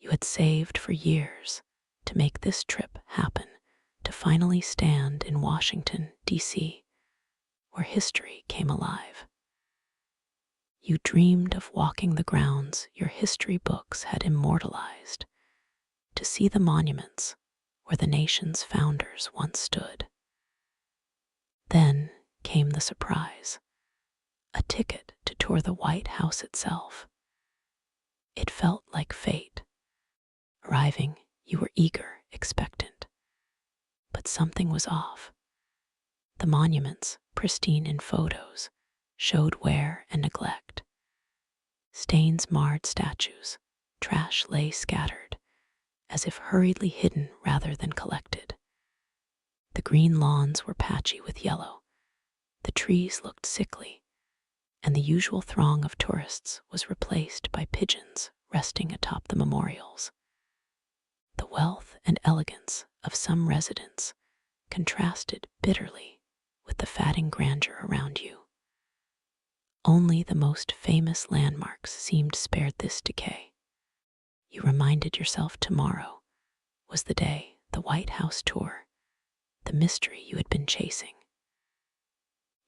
You had saved for years to make this trip happen, to finally stand in Washington, D.C., where history came alive. You dreamed of walking the grounds your history books had immortalized, to see the monuments where the nation's founders once stood. Then came the surprise, a ticket to tour the White House itself. It felt like fate. Arriving, you were eager, expectant. But something was off. The monuments, pristine in photos, showed wear and neglect. Stains marred statues, trash lay scattered, as if hurriedly hidden rather than collected. The green lawns were patchy with yellow, the trees looked sickly, and the usual throng of tourists was replaced by pigeons resting atop the memorials. The wealth and elegance of some residents contrasted bitterly with the fatting grandeur around you. Only the most famous landmarks seemed spared this decay. You reminded yourself tomorrow was the day, the White House tour, the mystery you had been chasing.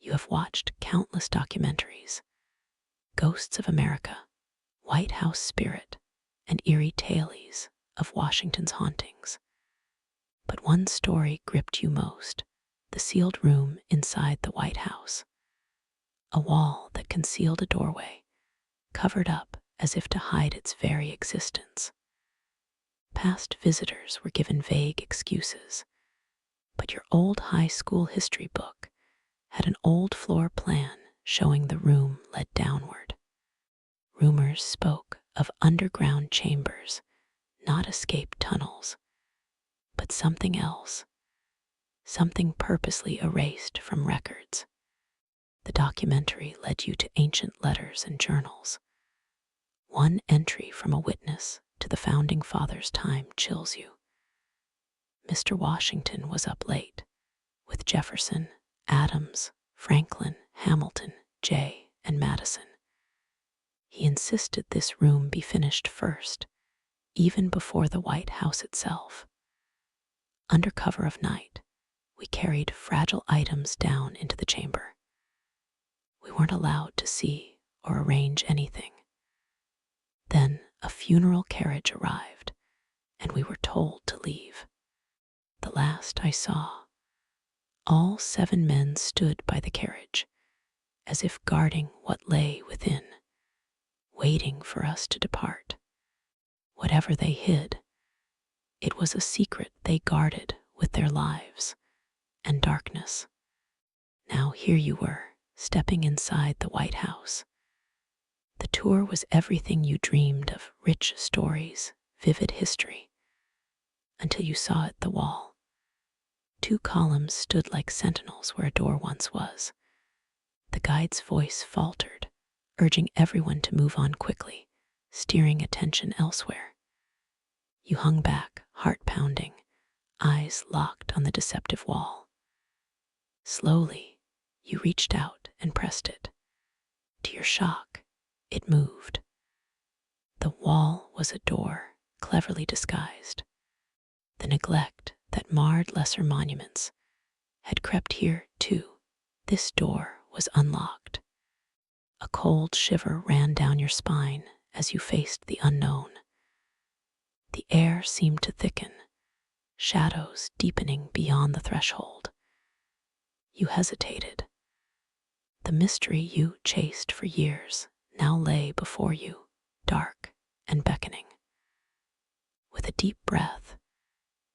You have watched countless documentaries, Ghosts of America, White House Spirit, and eerie tales of Washington's hauntings. But one story gripped you most, the sealed room inside the White House. A wall that concealed a doorway, covered up as if to hide its very existence. Past visitors were given vague excuses, but your old high school history book had an old floor plan showing the room led downward. Rumors spoke of underground chambers, not escape tunnels, but something else, something purposely erased from records. The documentary led you to ancient letters and journals. One entry from a witness to the Founding Fathers' time chills you. Mr. Washington was up late, with Jefferson, Adams, Franklin, Hamilton, Jay, and Madison. He insisted this room be finished first, even before the White House itself. Under cover of night, we carried fragile items down into the chamber. We weren't allowed to see or arrange anything. Then a funeral carriage arrived, and we were told to leave. The last I saw, all 7 men stood by the carriage, as if guarding what lay within, waiting for us to depart. Whatever they hid, it was a secret they guarded with their lives and darkness. Now here you were, stepping inside the White House. The tour was everything you dreamed of, rich stories, vivid history, until you saw it, the wall. 2 columns stood like sentinels where a door once was. The guide's voice faltered, urging everyone to move on quickly, steering attention elsewhere. You hung back, heart pounding, eyes locked on the deceptive wall. Slowly, you reached out and pressed it. To your shock, it moved. The wall was a door, cleverly disguised. The neglect that marred lesser monuments had crept here too. This door was unlocked. A cold shiver ran down your spine as you faced the unknown. The air seemed to thicken, shadows deepening beyond the threshold. You hesitated. The mystery you chased for years now lay before you, dark and beckoning. With a deep breath,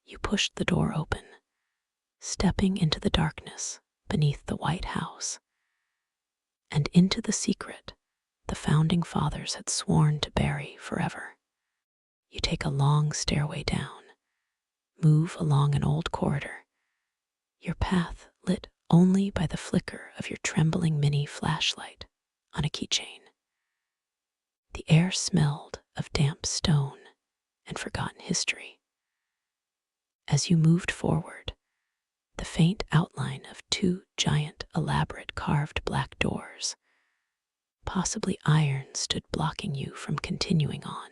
you pushed the door open, stepping into the darkness beneath the White House, and into the secret the Founding Fathers had sworn to bury forever. You take a long stairway down, move along an old corridor, your path lit only by the flicker of your trembling mini flashlight on a keychain. The air smelled of damp stone and forgotten history. As you moved forward, the faint outline of 2 giant, elaborate carved black doors, possibly iron, stood blocking you from continuing on,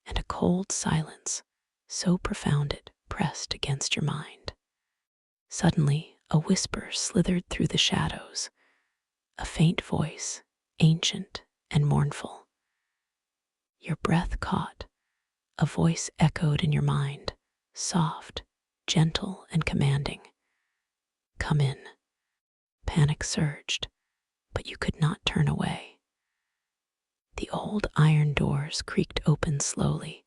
and a cold silence, so profound it pressed against your mind. Suddenly, a whisper slithered through the shadows, a faint voice, ancient and mournful. Your breath caught, a voice echoed in your mind, soft, gentle, and commanding. Come in. Panic surged, but you could not turn away. The old iron doors creaked open slowly,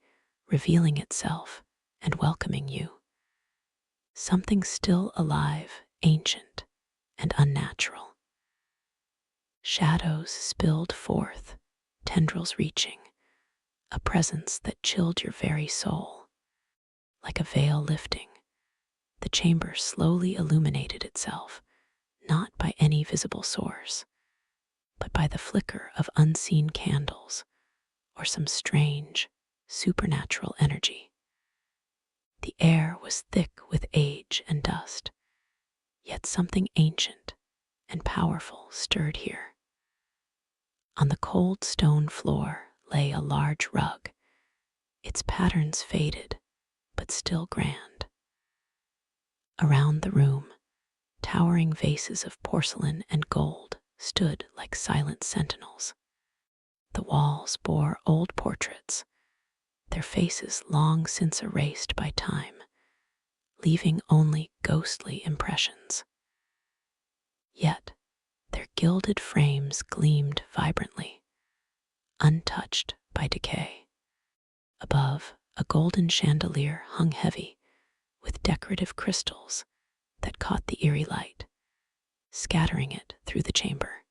revealing itself and welcoming you. Something still alive, ancient, and unnatural. Shadows spilled forth, tendrils reaching, a presence that chilled your very soul. Like a veil lifting, the chamber slowly illuminated itself, not by any visible source, but by the flicker of unseen candles or some strange, supernatural energy. The air was thick with age and dust, yet something ancient and powerful stirred here. On the cold stone floor lay a large rug, its patterns faded but still grand. Around the room, towering vases of porcelain and gold stood like silent sentinels. The walls bore old portraits, their faces long since erased by time, leaving only ghostly impressions. Yet their gilded frames gleamed vibrantly, untouched by decay. Above, a golden chandelier hung heavy with decorative crystals that caught the eerie light, scattering it through the chamber.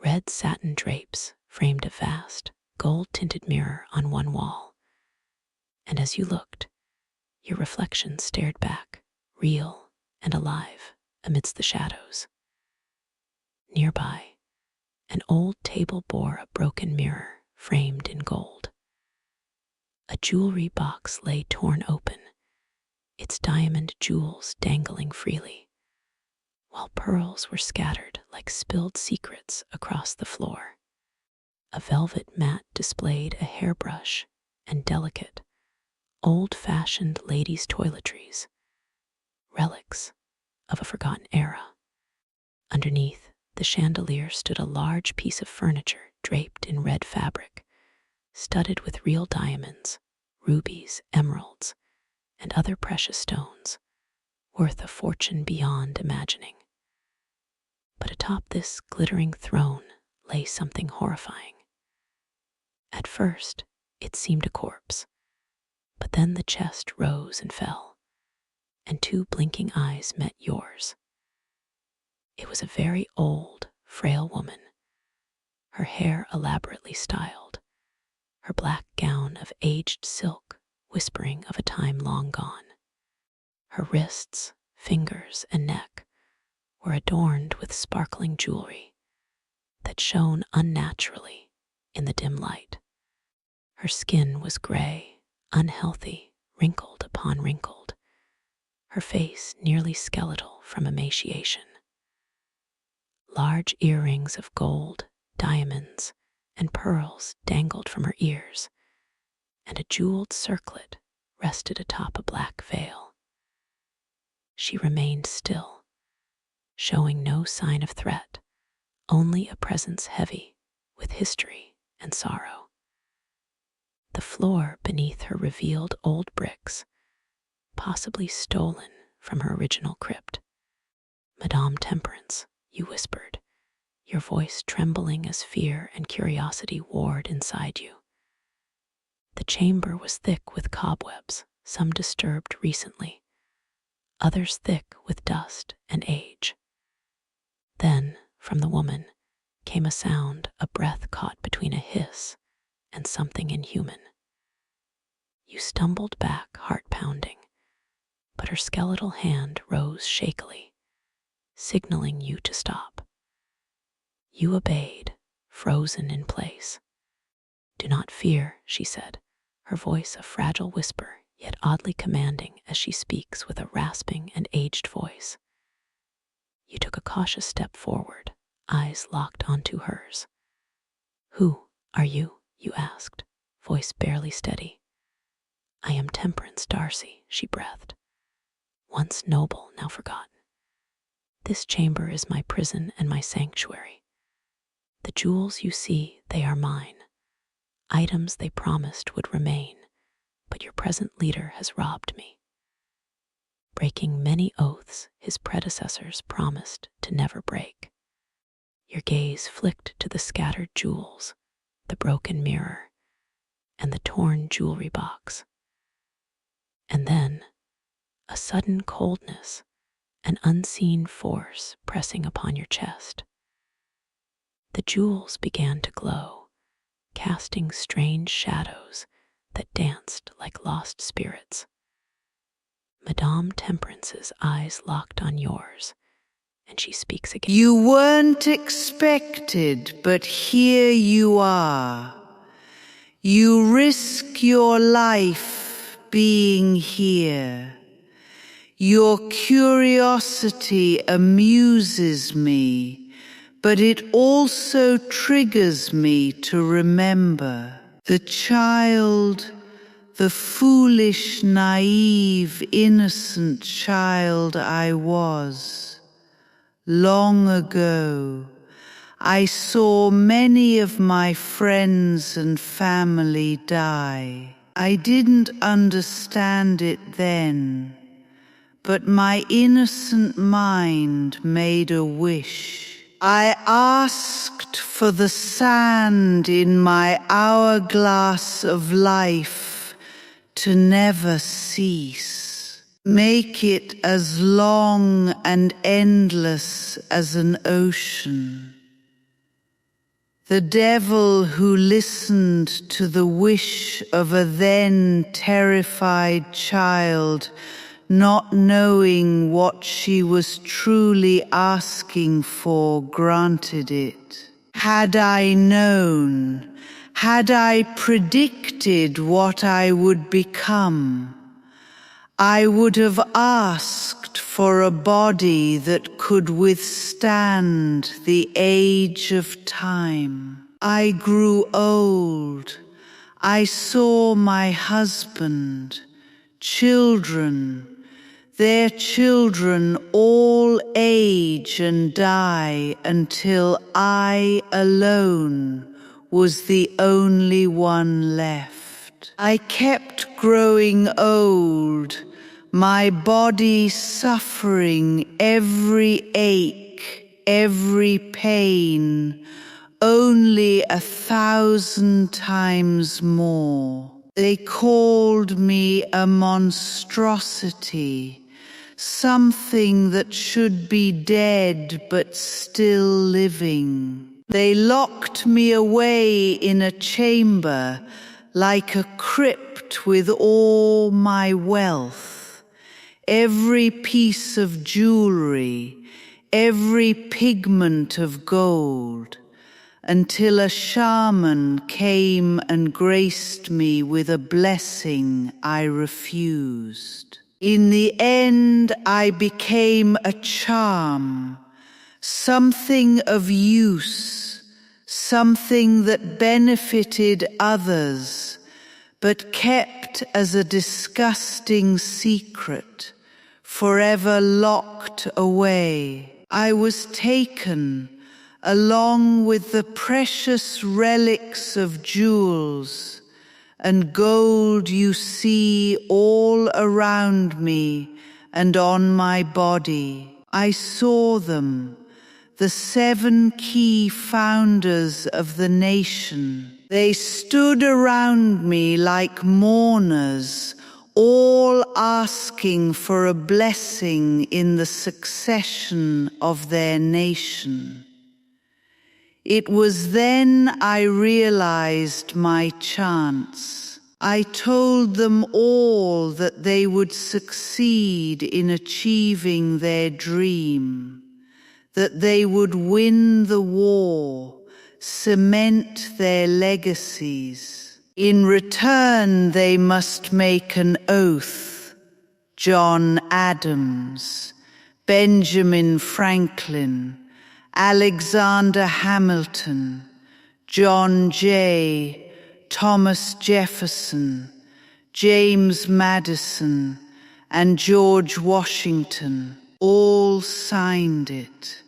Red satin drapes framed a vast, gold-tinted mirror on one wall, and as you looked, your reflection stared back, real and alive amidst the shadows. Nearby, an old table bore a broken mirror framed in gold. A jewelry box lay torn open, its diamond jewels dangling freely, while pearls were scattered like spilled secrets across the floor. A velvet mat displayed a hairbrush and delicate, old-fashioned ladies' toiletries, relics of a forgotten era. Underneath, the chandelier stood a large piece of furniture draped in red fabric, studded with real diamonds, rubies, emeralds, and other precious stones, worth a fortune beyond imagining. But atop this glittering throne lay something horrifying. At first, it seemed a corpse, but then the chest rose and fell, and two blinking eyes met yours. It was a very old, frail woman, her hair elaborately styled, her black gown of aged silk whispering of a time long gone. Her wrists, fingers, and neck were adorned with sparkling jewelry that shone unnaturally in the dim light. Her skin was gray, unhealthy, wrinkled upon wrinkled, her face nearly skeletal from emaciation. Large earrings of gold, diamonds, and pearls dangled from her ears, and a jeweled circlet rested atop a black veil. She remained still, showing no sign of threat, only a presence heavy with history and sorrow. The floor beneath her revealed old bricks, possibly stolen from her original crypt. "Madame Temperance," you whispered, your voice trembling as fear and curiosity warred inside you. The chamber was thick with cobwebs, some disturbed recently, others thick with dust and age. Then, from the woman, came a sound, a breath caught between a hiss and something inhuman. You stumbled back, heart pounding, but her skeletal hand rose shakily, signaling you to stop. You obeyed, frozen in place. "Do not fear," she said, her voice a fragile whisper, yet oddly commanding as she speaks with a rasping and aged voice. You took a cautious step forward, eyes locked onto hers. "Who are you?" you asked, voice barely steady. I am Temperance Darcy, she breathed, once noble, now forgotten. This chamber is my prison and my sanctuary. The jewels you see, they are mine, items they promised would remain, but your present leader has robbed me. Breaking many oaths his predecessors promised to never break. Your gaze flicked to the scattered jewels, the broken mirror, and the torn jewelry box. And then, a sudden coldness, an unseen force pressing upon your chest. The jewels began to glow, casting strange shadows that danced like lost spirits. Madame Temperance's eyes locked on yours, and she speaks again. You weren't expected, but here you are. You risk your life being here. Your curiosity amuses me, but it also triggers me to remember the child, the foolish, naive, innocent child I was. Long ago, I saw many of my friends and family die. I didn't understand it then, but my innocent mind made a wish. I asked for the sand in my hourglass of life to never cease. Make it as long and endless as an ocean. The devil who listened to the wish of a then terrified child, not knowing what she was truly asking for, granted it. Had I known, had I predicted what I would become, I would have asked for a body that could withstand the age of time. I grew old. I saw my husband, children, their children all age and die until I alone was the only one left. I kept growing old, my body suffering every ache, every pain, only 1,000 times more. They called me a monstrosity, something that should be dead but still living. They locked me away in a chamber like a crypt with all my wealth. Every piece of jewelry, every pigment of gold, until a shaman came and graced me with a blessing I refused. In the end, I became a charm, something of use, something that benefited others, but kept as a disgusting secret, forever locked away. I was taken, along with the precious relics of jewels and gold you see all around me and on my body. I saw them, the 7 key founders of the nation. They stood around me like mourners, all asking for a blessing in the succession of their nation. It was then I realized my chance. I told them all that they would succeed in achieving their dream, that they would win the war, cement their legacies. In return, they must make an oath. John Adams, Benjamin Franklin, Alexander Hamilton, John Jay, Thomas Jefferson, James Madison, and George Washington all signed it.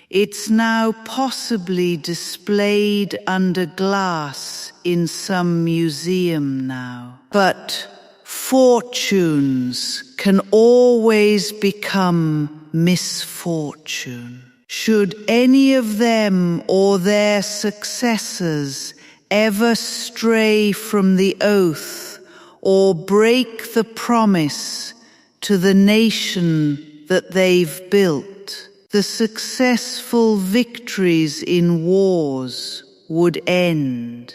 It's now possibly displayed under glass in some museum now. But fortunes can always become misfortune. Should any of them or their successors ever stray from the oath or break the promise to the nation that they've built, the successful victories in wars would end.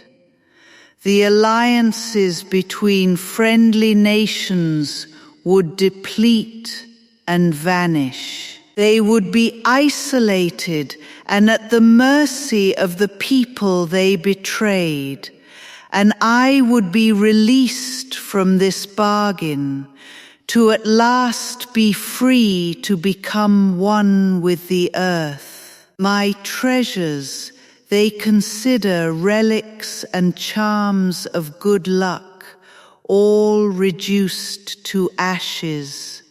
The alliances between friendly nations would deplete and vanish. They would be isolated and at the mercy of the people they betrayed, and I would be released from this bargain to at last be free to become one with the earth. My treasures they consider relics and charms of good luck, all reduced to ashes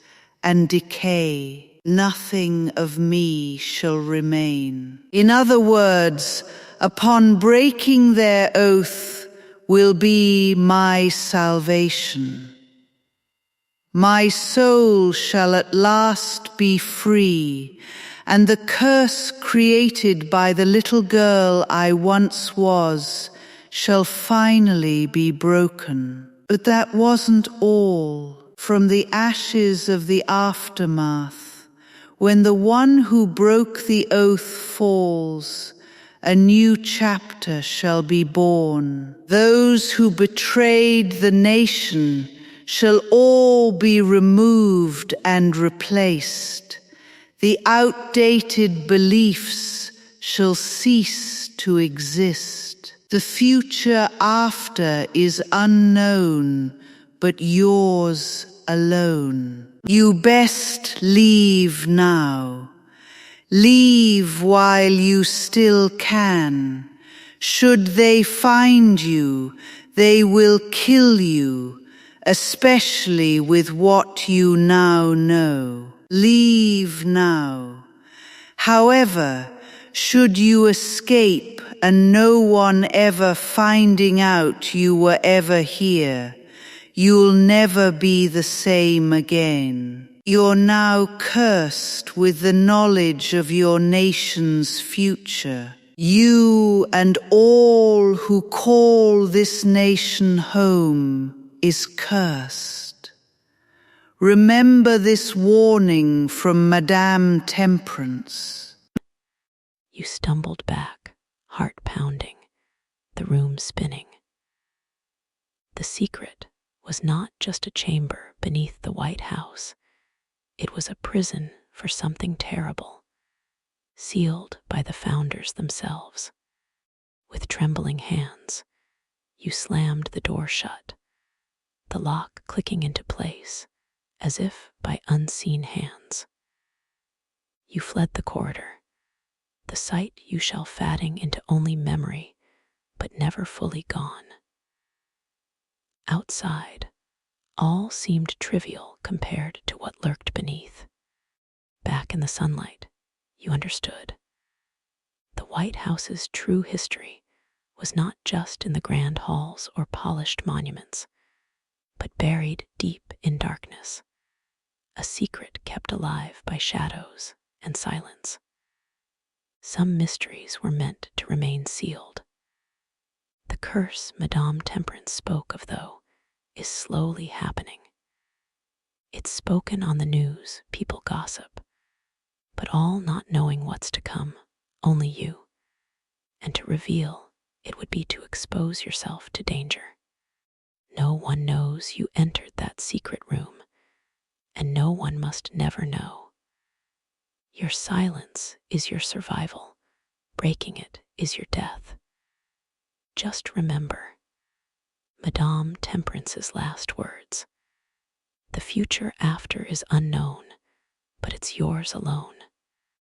and decay. Nothing of me shall remain. In other words, upon breaking their oath will be my salvation. My soul shall at last be free, and the curse created by the little girl I once was shall finally be broken. But that wasn't all. From the ashes of the aftermath, when the one who broke the oath falls, a new chapter shall be born. Those who betrayed the nation shall all be removed and replaced. The outdated beliefs shall cease to exist. The future after is unknown, but yours alone. You best leave now. Leave while you still can. Should they find you, they will kill you, especially with what you now know. Leave now. However, should you escape and no one ever finding out you were ever here, you'll never be the same again. You're now cursed with the knowledge of your nation's future. You and all who call this nation home is cursed. Remember this warning from Madame Temperance. You stumbled back, heart pounding, the room spinning. The secret was not just a chamber beneath the White House. It was a prison for something terrible, sealed by the founders themselves. With trembling hands, you slammed the door shut, the lock clicking into place as if by unseen hands. You fled the corridor, the sight you shall fading into only memory, but never fully gone. Outside, all seemed trivial compared to what lurked beneath. Back in the sunlight, you understood. The White House's true history was not just in the grand halls or polished monuments, but buried deep in darkness, a secret kept alive by shadows and silence. Some mysteries were meant to remain sealed. The curse Madame Temperance spoke of, though, is slowly happening. It's spoken on the news, people gossip, but all not knowing what's to come, only you. And to reveal it would be to expose yourself to danger. No one knows you entered that secret room, and no one must never know. Your silence is your survival. Breaking it is your death. Just remember Madame Temperance's last words. The future after is unknown, but it's yours alone.